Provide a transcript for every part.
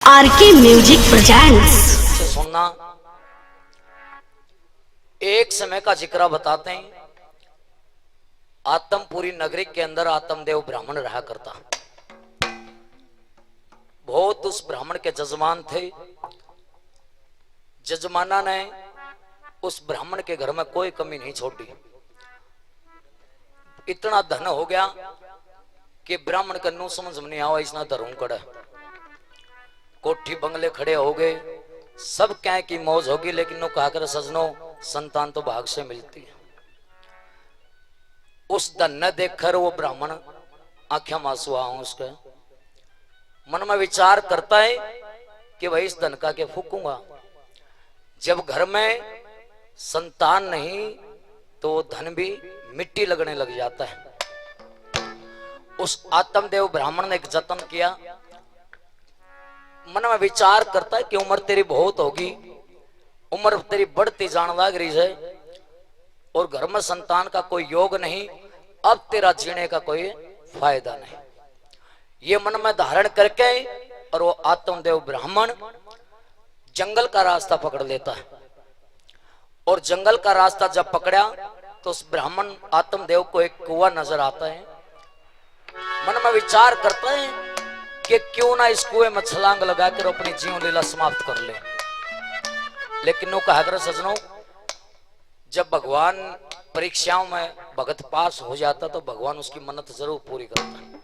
RK music presents. सुनना, एक समय का जिक्र बताते हैं। आत्मपुरी नगरी के अंदर आत्मदेव ब्राह्मण रहा करता। बहुत उस ब्राह्मण के जजमान थे। जजमाना ने उस ब्राह्मण के घर में कोई कमी नहीं छोड़ी। इतना धन हो गया कि ब्राह्मण का नू समझ में नहीं आवा, इसना धरूं कड़ा। कोठी बंगले खड़े हो गए, सब क्या की मौज होगी, लेकिन नो कहा कर सजनो संतान तो भाग से मिलती है। उस धन न देखकर वो ब्राह्मण आंखें में आंसू आऊं, उसके मन में विचार करता है कि भाई इस धन का के फूकूंगा। जब घर में संतान नहीं तो धन भी मिट्टी लगने लग जाता है। उस आत्मदेव ब्राह्मण ने एक जतन किया। मन में विचार करता है कि उम्र तेरी बहुत होगी, उम्र तेरी बढ़ती जान लग रही है और घर में संतान का कोई योग नहीं, अब तेरा जीने का कोई फायदा नहीं। ये मन में धारण करके और वो आत्मदेव ब्राह्मण जंगल का रास्ता पकड़ लेता है। और जंगल का रास्ता जब पकड़ा तो उस ब्राह्मण आत्मदेव को एक कुआं नजर आता है। मन में विचार करता है कि क्यों ना इस कुएं में छलांग लगाकर अपनी जीवन लीला समाप्त कर ले। लेकिन नो कहा कर सजनों, जब भगवान परीक्षाओं में भगत पास हो जाता तो भगवान उसकी मन्नत जरूर पूरी करता।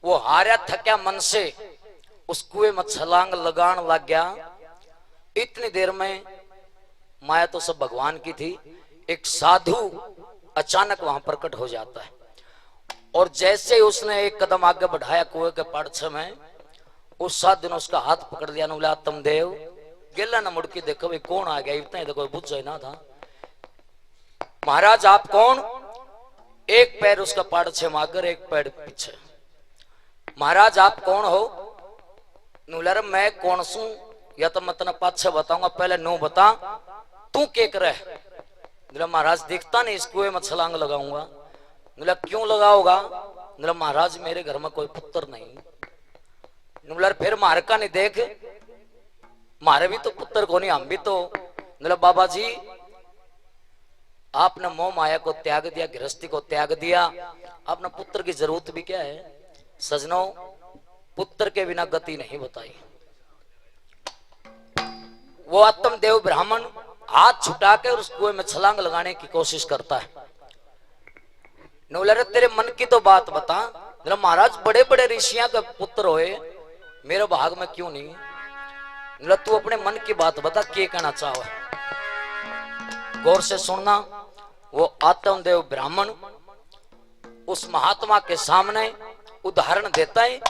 वो हारा थका मन से उस कुएं में छलांग लगान लग गया। इतनी देर में माया तो सब भगवान की थी। एक साधु अचानक वहां प्रकट हो जाता है और जैसे ही उसने एक कदम आगे बढ़ाया कुएं के पाड़छे में, उस साधु ने उसका हाथ पकड़ लिया। बोला आत्मदेव, गेला ना मुड़की देखो भाई कौन आ गया, इतना ही देखो बुझ जाए ना था। महाराज आप कौन? एक पैर उसका पाड़छे में आगे, एक पैर पीछे। महाराज आप कौन हो? नुलर मैं कौन सू या तो मैं तना पाछे बताऊंगा, पहले नो बता तू के करे। महाराज दिखता नहीं, इस कुएं में छलांग लगाऊंगा। नुला क्यों लगाओगा? नुला महाराज मेरे घर में कोई पुत्र नहीं। नुला फिर मार का नहीं देख, मारे भी तो पुत्र को नहीं, हम भी तो। नुला बाबा जी आपने मोह माया को त्याग दिया, गृहस्थी को त्याग दिया, आपने पुत्र की जरूरत भी क्या है? सजनों, पुत्र के बिना गति नहीं बताई। वो आत्मदेव ब्राह्मण हाथ छुटाकर उस कुएं में छलांग लगाने की कोशिश करता है। नौलर तेरे मन की तो बात बता। महाराज बड़े बड़े ऋषियों का पुत्र होए, मेरे भाग में क्यों नहीं? तू अपने मन की बात बता, क्या कहना चाहो? गौर से सुनना। वो आत्मदेव ब्राह्मण उस महात्मा के सामने उदाहरण देता है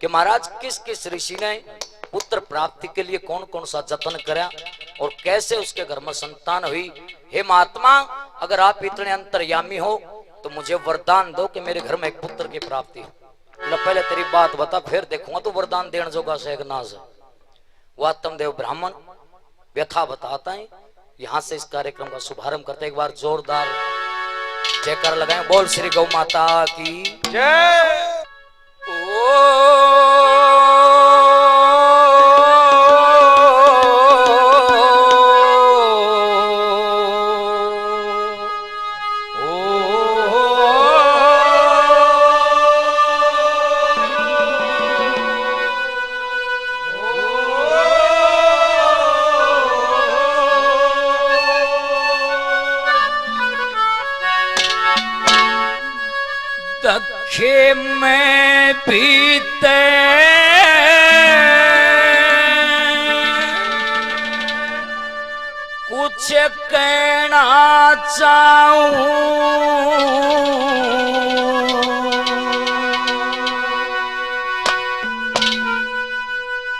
कि महाराज किस किस ऋषि ने पुत्र प्राप्ति के लिए कौन कौन सा जतन करा और कैसे उसके घर में संतान हुई। हे महात्मा, अगर आप इतने अंतर्यामी हो तो मुझे वरदान दो कि मेरे घर में एक पुत्र की प्राप्ति हो। पहले तेरी बात बता, फिर देखूंगा तू वरदान देने जोगा से एक नाज। वो आत्मदेव ब्राह्मण व्यथा बताता है। यहां से इस कार्यक्रम का शुभारंभ करते एक बार जोरदार जयकार लगाएं। बोल श्री गौ माता की जय। दखे में पीते कुछ कहना चाहूं,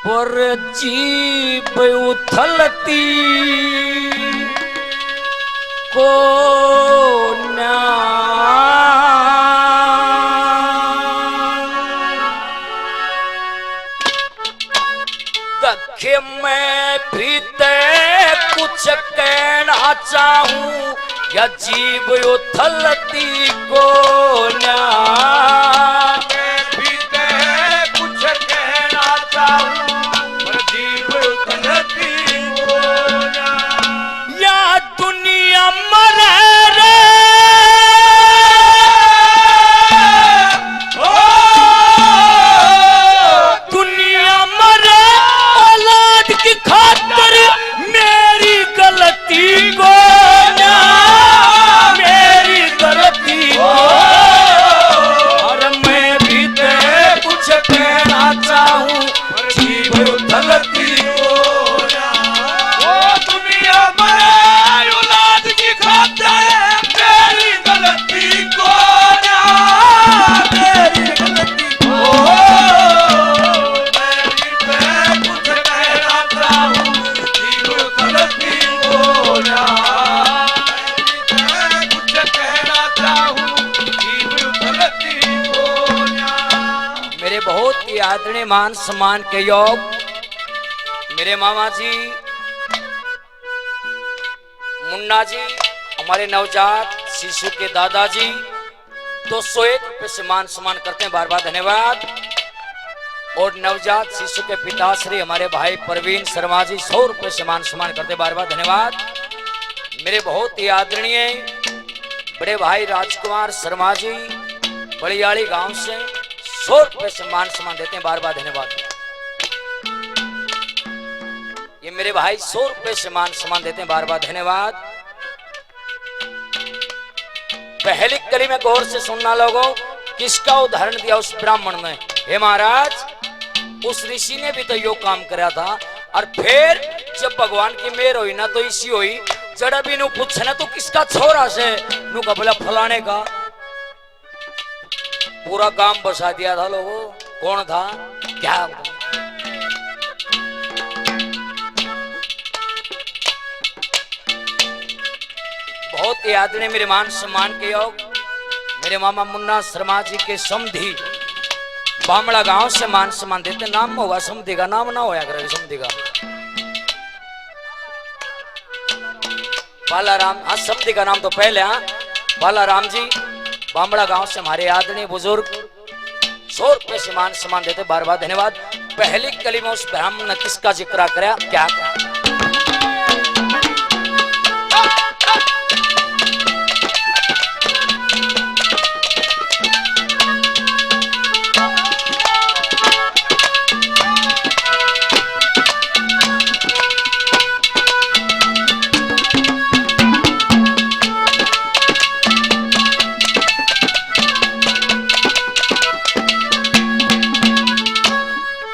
पर जीभ उथलती को ना मैं भीते कुछ कहना चाहूं या जीव उथलती को ना। मैं भीते कुछ कहना आदरणीय मान सम्मान के योग मेरे मामा जी मुन्ना जी, हमारे नवजात शिशु के दादाजी 201 रुपये से मान सम्मान करते हैं, बार बार धन्यवाद। और नवजात शिशु के पिताश्री हमारे भाई परवीन शर्मा जी 100 रुपये से मान सम्मान करते हैं, बार बार धन्यवाद। मेरे बहुत ही आदरणीय बड़े भाई राजकुमार शर्मा जी बड़ियाड़ी गांव से 100 रुपये से मान सम्मान देते हैं, बार बार धन्यवाद। ये मेरे भाई 100 रुपये से मान सम्मान देते हैं, बार बार धन्यवाद। पहली कली में गौर से सुनना लोगों, किसका उदाहरण दिया उस ब्राह्मण ने। हे महाराज, उस ऋषि ने भी तो यो काम करा था, और फिर जब भगवान की मेहर हुई ना तो इसी हुई। जड़ा भी नु पूछे ना तो किसका छोरा से नु का बोला फलाने का, पूरा काम बसा दिया था लोगों। कौन था क्या? बहुत ही आदरणीय मेरे मान सम्मान के योग मेरे मामा मुन्ना शर्मा जी के समधी बामड़ा गांव से मान सम्मान देते। नाम होगा समधी का, नाम ना होया करे समधी का। बालाराम, हाँ समधी का नाम तो पहले। हाँ बालाराम जी बामड़ा गांव से हमारे आदरणीय बुजुर्ग 100 रुपये से मान सम्मान देते, बार बार धन्यवाद। पहली कली में उस ब्राह्मण ने किसका जिक्र कराया क्या?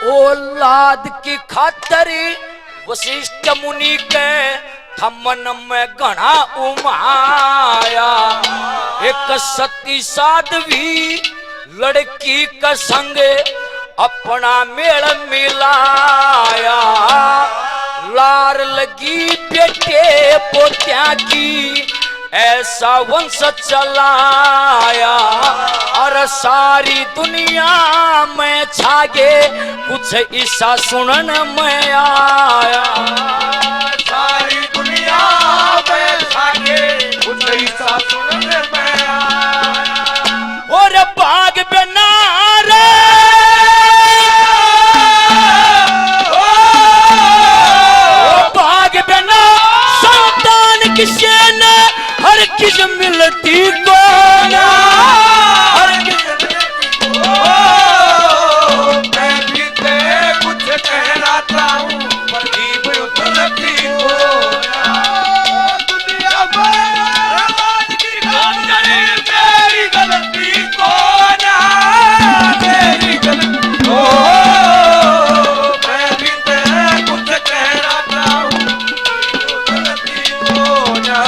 औलाद की खातर वशिष्ठ मुनि के थमन में घना उमाया। एक सती साध्वी लड़की का संग अपना मेल मिलाया। लार लगी बेटे पोत्या की ऐसा वंश चलाया। और सारी दुनिया में छागे कुछ ऐसा सुनन में आया। सारी दुनिया में छागे कुछ ऐसा सुनन में आया। और बाग बनारे बाग बना संतान किसे न हर किस मिलती को ना। हर किस मिलती को मैं भी ते कुछ कहना चाहूं पर जीव उतरती को दुनिया में राज की मेरी गलती को ना। मेरी गलती को मैं भी ते कुछ कहना चाहूं उतरती को ना।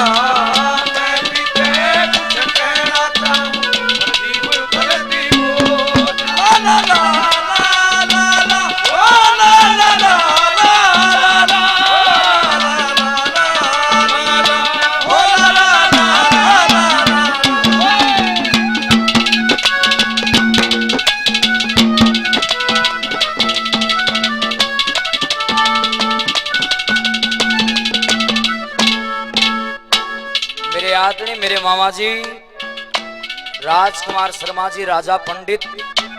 मेरे मामा जी राजकुमार शर्मा जी राजा पंडित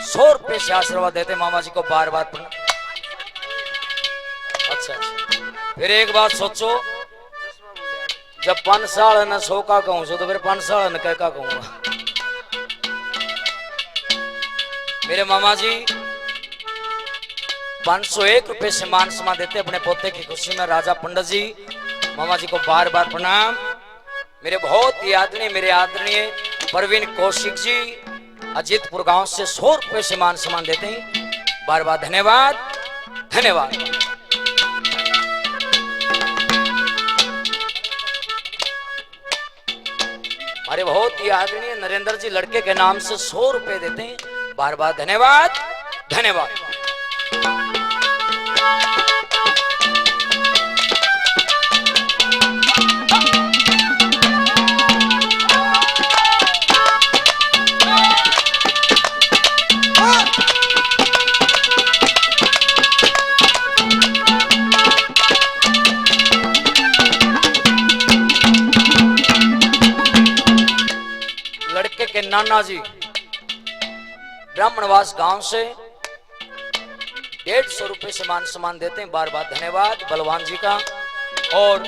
100 रुपये से आशीर्वाद देते मामा जी को, बार बार। अच्छा, फिर एक बात सोचो, जब 5 साल न 100 का कहूँ तो फिर 5 साल न का कहूंगा। मेरे मामा जी 501 रुपये से मान सम्मान देते अपने पोते की खुशी में। राजा पंडित जी मामा जी को बार बार प्रणाम। मेरे बहुत ही आदरणीय मेरे आदरणीय परवीन कौशिक जी अजीतपुर गांव से 100 रुपये से मान सम्मान देते हैं, बार बार धन्यवाद धन्यवाद। हमारे बहुत ही आदरणीय नरेंद्र जी लड़के के नाम से 100 रुपये देते हैं, बार बार धन्यवाद धन्यवाद। नाना जी ब्राह्मणवास गांव से 150 रुपए से मान सम्मान देते हैं। बार बार धन्यवाद बलवान जी का। और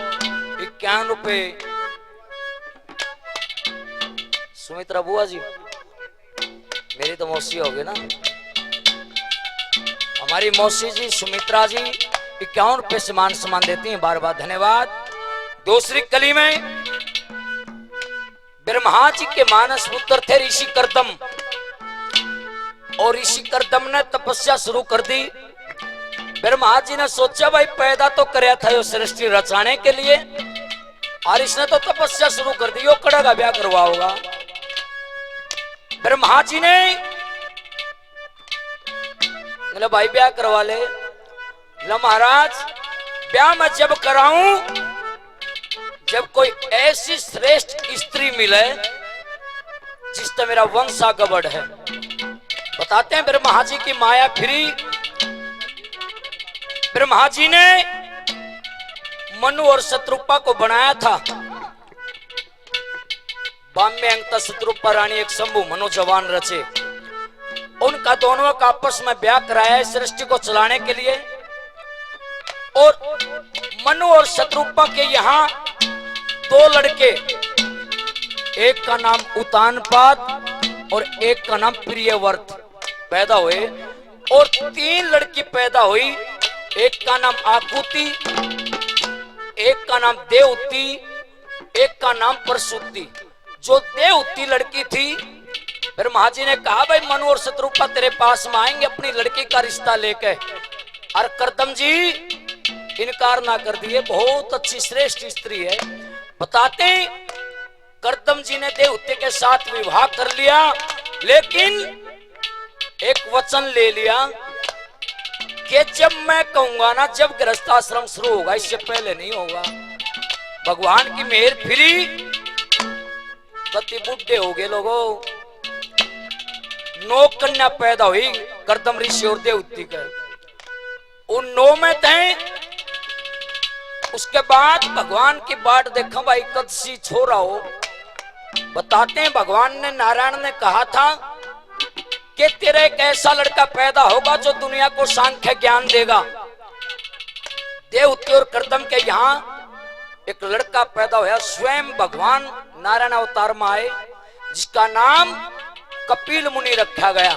51 रुपए सुमित्रा बुआ जी, मेरी तो मौसी होगी ना, हमारी मौसी जी सुमित्रा जी 51 रुपए से मान सम्मान देती हैं। बार बार धन्यवाद। दूसरी कली में ब्रह्मा जी के मानस पुत्र थे ऋषि कर्दम, और ऋषि कर्दम ने तपस्या शुरू कर दी। ब्रह्मा जी ने सोचा भाई पैदा तो करया था यो सृष्टि रचाने के लिए, और इसने तो तपस्या शुरू कर दी, यो कड़ा का ब्याह करवाओगा। ब्रह्मा जी ने बोले भाई ब्याह करवा ले। बोला महाराज ब्याह मैं जब कराऊं जब कोई ऐसी श्रेष्ठ स्त्री मिले जिससे मेरा वंश आगे बढ़े। बताते हैं ब्रह्मा जी की माया फिरी। ब्रह्मा जी ने मनु और शत्रुपा को बनाया था। बाम्य अंकता शत्रुपा रानी एक शंभु मनु जवान रचे। उनका दोनों का आपस में ब्याह कराया है सृष्टि को चलाने के लिए। और मनु और शत्रुपा के यहाँ 2 लड़के, एक का नाम उतानपाद और एक का नाम प्रियव्रत पैदा हुए, और 3 लड़की पैदा हुई। एक का नाम आकुति, एक का नाम देवती, एक का नाम परशुद्धि। जो देवती लड़की थी ब्रह्मा जी ने कहा भाई मनु और शत्रुपा तेरे पास में आएंगे अपनी लड़की का रिश्ता लेके। और कर्दम जी इनकार ना कर दिए, बहुत अच्छी श्रेष्ठ स्त्री है। बताते कर्दम जी ने देवते के साथ विवाह कर लिया, लेकिन एक वचन ले लिया कि जब मैं कहूंगा ना, जब गृहस्थाश्रम शुरू होगा, इससे पहले नहीं होगा। भगवान की मेहर फिरी, पति बुढ़े हो गए लोगों। 9 कन्या पैदा हुई कर्दम ऋषि और देवती के। उन 9 में थे। उसके बाद भगवान की बाट देखा भाई कदसी छोरा हो। बताते हैं भगवान ने नारायण ने कहा था कि तेरा एक ऐसा लड़का पैदा होगा जो दुनिया को सांख्य ज्ञान देगा। देवती और कर्दम के यहाँ एक लड़का पैदा हुआ। स्वयं भगवान नारायण अवतार में आए, जिसका नाम कपिल मुनि रखा गया।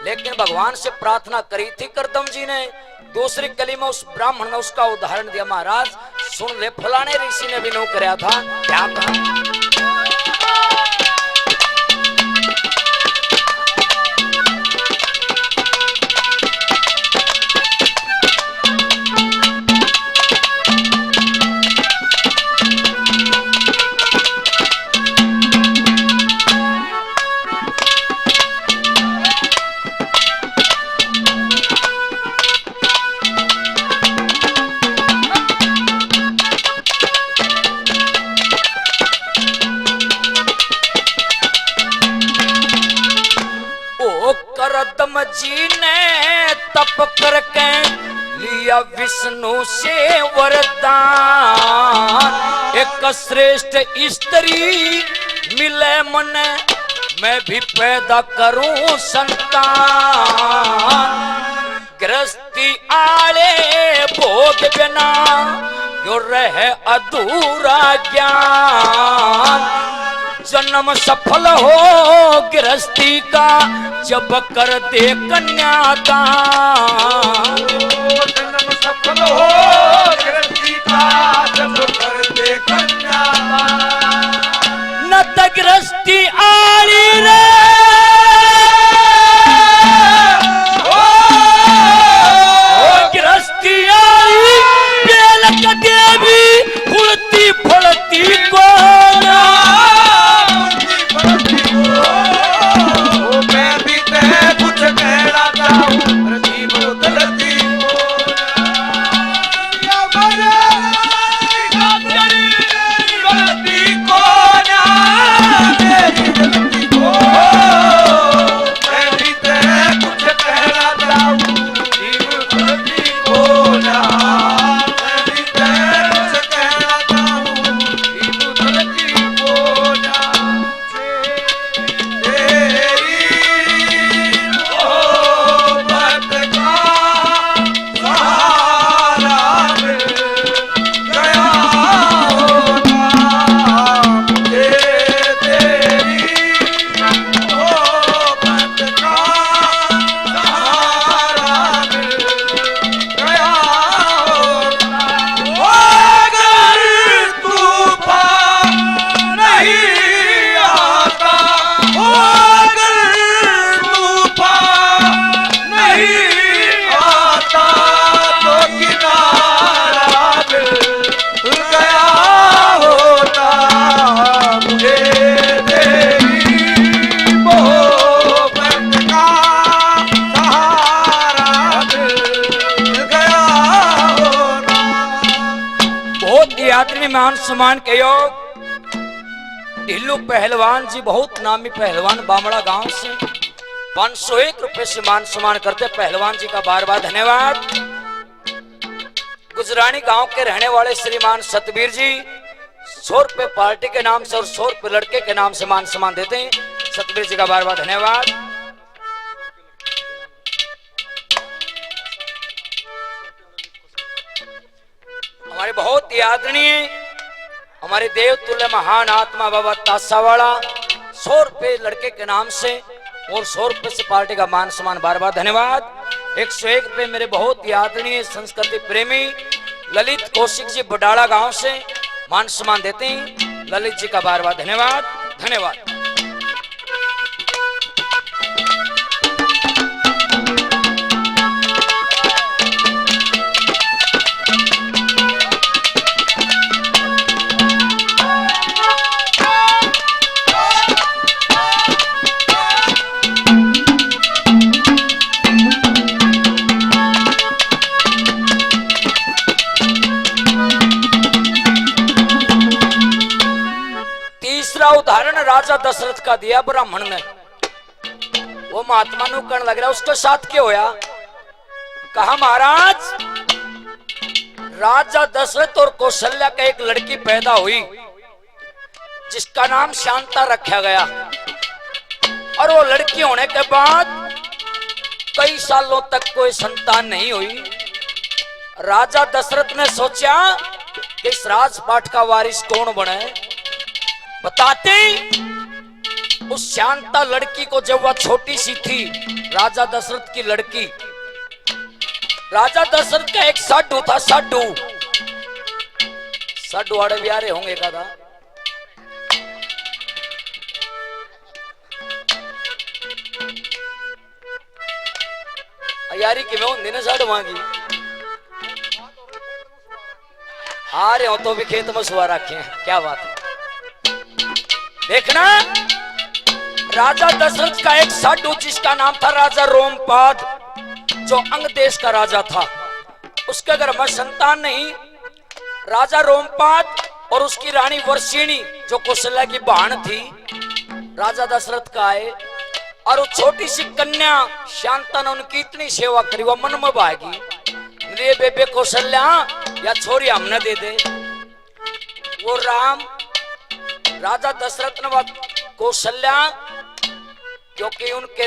लेकिन भगवान से प्रार्थना करी थी कर्दम जी ने। दूसरी कली में उस ब्राह्मण ने उसका उदाहरण दिया, महाराज सुन ले फलाने ऋषि ने भी नो कराया था। क्या कहा? कर्दम जी ने तप करके लिया विष्णु से वरदान। एक श्रेष्ठ स्त्री मिले मने, मैं भी पैदा करूं संतान। गृहस्थी आले भोग बिना यो रहे अधूरा ज्ञान। जन्म सफल हो गृहस्थी का जब कर दे कन्यादान। जन्म सफल हो गृहस्थी का जब कर दे कन्यादान। न त गृहस्थी आली रे गृहस्थी आली बेल देवी फुलती फलती को आदरणीय मान सम्मान के योग ढिल्लू पहलवान जी, बहुत नामी पहलवान, बामड़ा गांव से 501 रुपए से मान सम्मान करते पहलवान जी का बार बार धन्यवाद। गुजरानी गांव के रहने वाले श्रीमान सतबीर जी 100 रुपए पार्टी के नाम से और 100 रुपए लड़के के नाम से मान सम्मान देते हैं, सतबीर जी का बार बार धन्यवाद। हमारे बहुत ही आदरणीय हमारे देव तुल्य महान आत्मा बाबा तासावाड़ा 100 रुपए लड़के के नाम से और 100 रुपए से पार्टी का मान सम्मान बार बार धन्यवाद। 101 रुपए मेरे बहुत ही आदरणीय संस्कृति प्रेमी ललित कौशिक जी बडाड़ा गांव से मान सम्मान देते हैं, ललित जी का बार बार धन्यवाद धन्यवाद। उदाहरण राजा दशरथ का दिया ब्राह्मण ने, वो महात्मा नु कहने लग रहा उसके साथ क्या होया? कहा महाराज राजा दशरथ और कौशल्या का एक लड़की पैदा हुई जिसका नाम शांता रखा गया, और वो लड़की होने के बाद कई सालों तक कोई संतान नहीं हुई। राजा दशरथ ने सोचा कि इस राजपाट का वारिस कौन बने। बताते उस शांता लड़की को जब वह छोटी सी थी, राजा दशरथ की लड़की, राजा दशरथ का एक साधु था, साधु वाड़े ब्यारे होंगे कदा। यारी कि मैं होंगी ना साधु मांगी आ रहे हो तो भी खेत में सुआ रखे हैं, क्या बात है। देखना राजा दशरथ का एक साधु जिसका नाम था राजा रोमपाद, जो अंग देश का राजा था, उसके घर में संतान नहीं। राजा रोमपाद और उसकी रानी वर्षिणी जो कौशल्या की बहन थी, राजा दशरथ का आए, और वो छोटी सी कन्या शांता ने उनकी इतनी सेवा करी, वो मन में भागी, रे बेबे कौशल्या या छोरी हमने दे दे। वो राम राजा दशरथ ने कौशल्या, क्योंकि उनके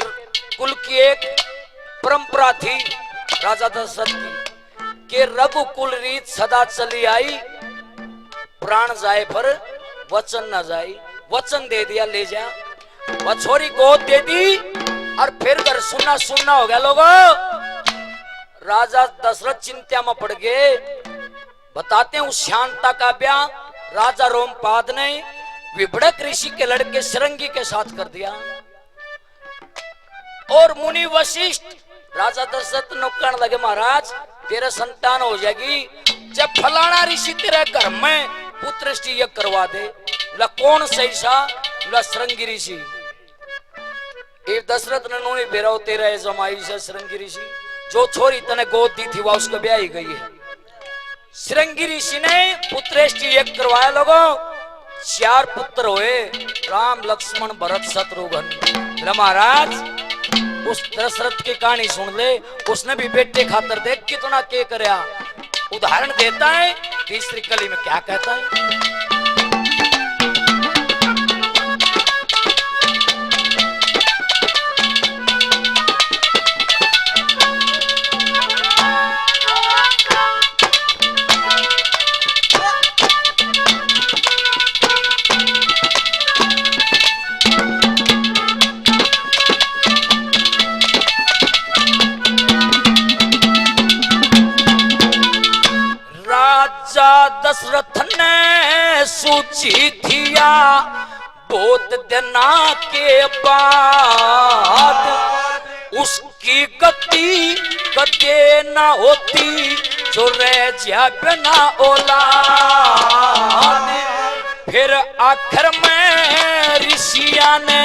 कुल की एक परंपरा थी राजा दशरथ की कि रघुकुल रीत सदा चली आई, प्राण जाए पर वचन न जाए। वचन दे दिया ले जा, वह छोरी गोद दे दी और फिर घर सुनना सुनना हो गया। लोगों राजा दशरथ चिंता में पड़ गए। बताते हैं उस शांता का ब्याह राजा रोमपाद ने विभड़क ऋषि के लड़के सिरंगी के साथ कर दिया, और मुनि वशिष्ठ राजा दशरथ नौकरण लगे महाराज तेरा संतान हो जाएगी जब फलाना ऋषि तेरे घर में पुत्र यज्ञ करवा दे। बोला कौन सही सा? बोला सिरंगी ऋषि। दशरथ ने नोनी बेराओ तेरा जमाई से सिरंगी ऋषि, जो छोरी तने गोद दी थी वह उसको ब्याह ही गई है। सिरंगी ऋषि ने पुत्र यज्ञ करवाया। लोगों 4 पुत्र हुए, राम लक्ष्मण भरत शत्रुघ्न। महाराज उस दशरथ की कहानी सुन ले, उसने भी बेटे खातर देख कितना के करया। उदाहरण देता है तीसरी कली में क्या कहता है। दशरथ ने सूची थिया बहुत दिना के बाद, उसकी गति कदे न होती जो रह जा बिना औलाद। फिर आखिर में ऋषिया ने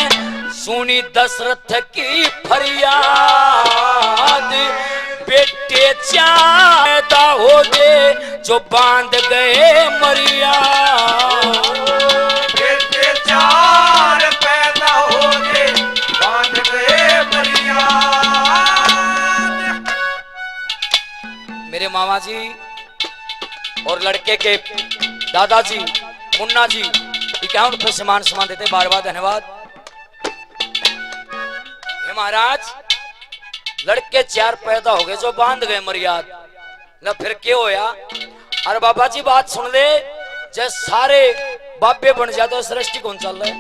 सुनी दशरथ की फरियाद, बेटे चाहता हो दे जो बांध गए मरिया। बेटे चार पैदा हो गए बांध गए मरिया। मेरे मामा जी और लड़के के दादाजी मुन्ना जी इक्यावन रुपये समान देते, बार बार धन्यवाद। हे महाराज, लड़के चार पैदा हो गए जो बांध गए मर्याद न, फिर क्या होया? अरे बाबा जी बात सुन ले, जैसे सारे बाबे बन जाते सृष्टि कौन चल रहा है?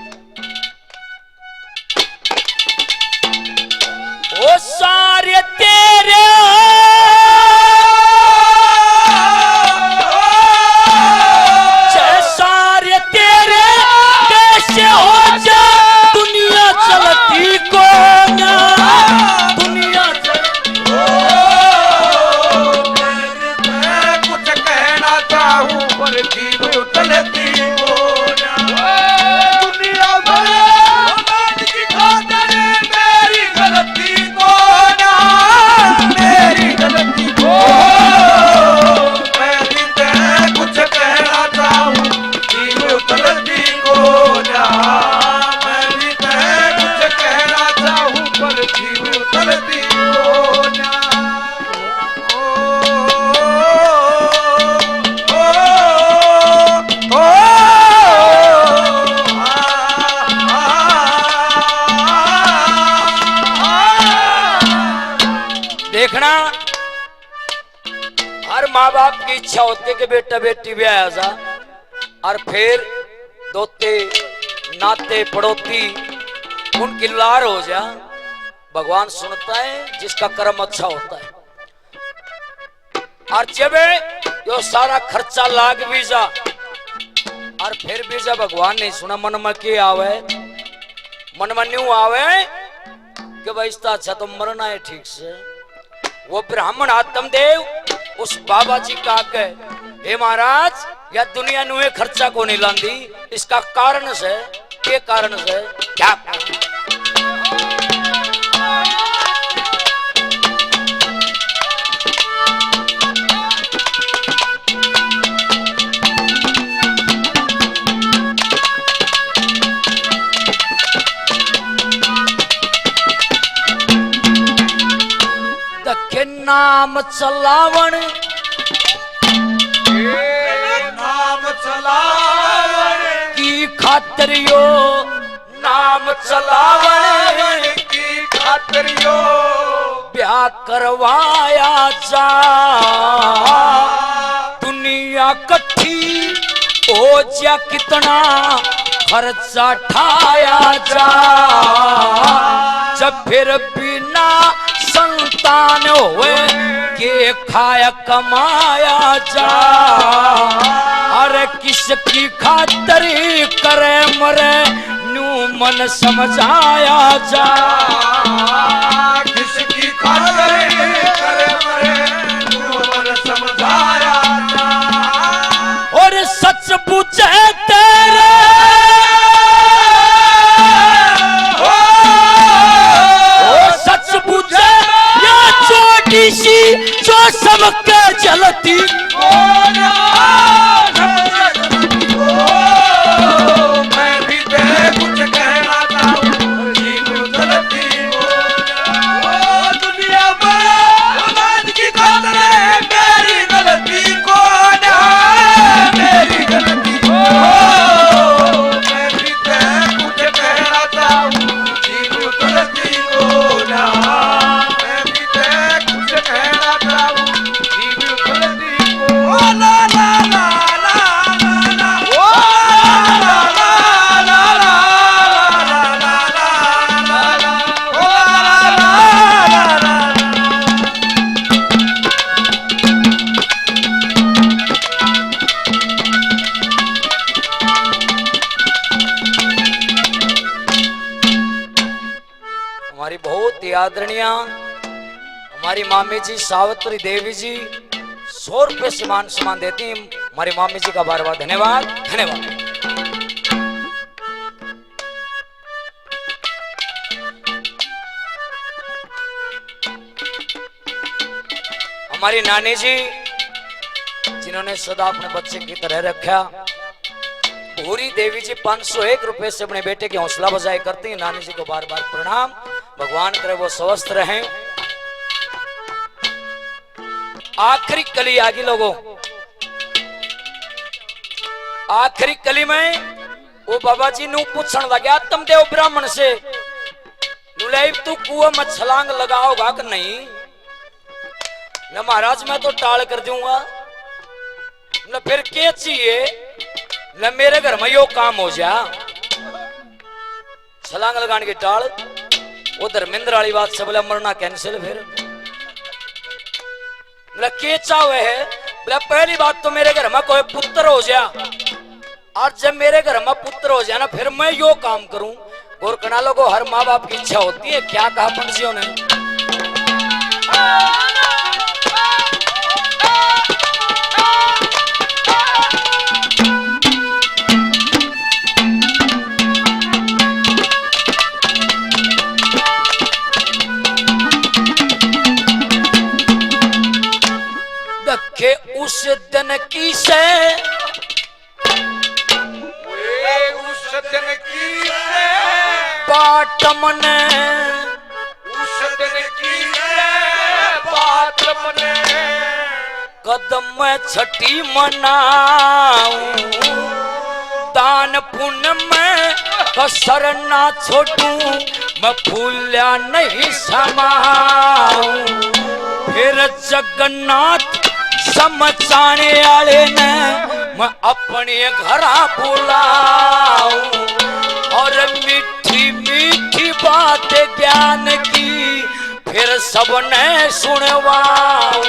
ओ सारे तेरे सारे तेरे कैसे हो जा, दुनिया चलती को ना, दुनिया मैं कुछ कहना चाहूं पर जीव उतलती हो ना। दुनिया में समाज की खातिर मेरी गलती को ना, मेरी गलती को। मैं भी तेरे कुछ कहना चाहूं जीव उतलती को ना। मैं भी तेरे कुछ कहना चाहूं पर जीव उतलती को ना। देखना, हर माँ बाप की इच्छा होती है कि बेटा बेटी ब्याह जा, और फिर दोते नाते पड़ोती उनकी लार हो जा। भगवान सुनता है जिसका कर्म अच्छा होता है। और जब यो सारा खर्चा लाग भी जा और फिर भी जब भगवान नहीं सुना, मन में क्या आवे? मन में न्यू आवे कि भाई इसका अच्छा तो मरना है ठीक से। वो ब्राह्मण आत्मदेव उस बाबा जी का आगे, हे महाराज, या दुनिया नुए खर्चा को नहीं लांदी, इसका कारण से के कारण से क्या? दखे नाम चलावण, नाम चलावण की खातिर यो, नाम चलावण की खातिर यो ब्याह करवाया जा। दुनिया कट्ठी हो जा, कितना खर्चा ठाया जा। जब फिर बिना संतान हुए के खाया कमाया जा। अरे किसकी खातिर करे मरे न्यू मन समझाया जा। किसकी खातिर करे मरे न्यू मन समझाया जा। और सच पूछे तेरे सच पूछे या छोटी सी जो सबके जलती मैं भी तेरे कुछ कहना चाहूं जीव उतलती हो ना। दुनिया में समाज की खातिर मेरी गलती को ना, मेरी गलती को। मैं भी तेरे कुछ कहना चाहूं जीव उतलती हो ना। मैं भी तेरे कुछ कहना चाहूं जीव उतलती हो ना। ला ला ला ला ला ओ ला ला ला ला ला ला ला ओ ला ला ला। हमारी बहुत ही आदरणीय हमारी मामी जी सावित्री देवी जी 100 रुपये समान देती हैं। हमारी मामी जी का बार बार धन्यवाद, धन्यवाद। हमारी नानी जी जिन्होंने सदा अपने बच्चे की तरह रखा। भूरी देवी जी 501 रुपए से अपने बेटे की हौसला बजाई करती हैं। नानी जी को बार बार प्रणाम। भगवान करे वो स्वस्थ रहें। आखिरी कली आगी लोगों, आखिरी कली में वो बाबा जी नु पूछन लगा तुम देव ब्राह्मण से, तू कुआं में छलांग लगाओगा कि नहीं? न महाराज मैं तो टाल कर दूंगा। न फिर क्या चाहिए? न मेरे घर में यो काम हो जा। छलांग लगाने की टाल। वो धर्मेंद्र वाली बात से बोला मरना कैंसिल। फिर बोला के चाहे है? बोला पहली बात तो मेरे घर में कोई पुत्र हो जा, और जब मेरे घर में पुत्र हो जाए ना फिर मैं यो काम करूं। गोरकना लोगों, हर माँ बाप की इच्छा होती है। क्या कहा पंडियों ने? दखे उस दिन की से उस दिन की बात मने, उस दिन की बात मने कदम छठी मनाऊं, दान पुण्य में कसर ना छोड़ूं, मैं फूल्या नहीं समाऊं। फिर जगन्नाथ समझाने वाले ने मैं अपने घर बुलाऊं, और मीठी मीठी बात ज्ञान की फिर सबने सुनवाऊं।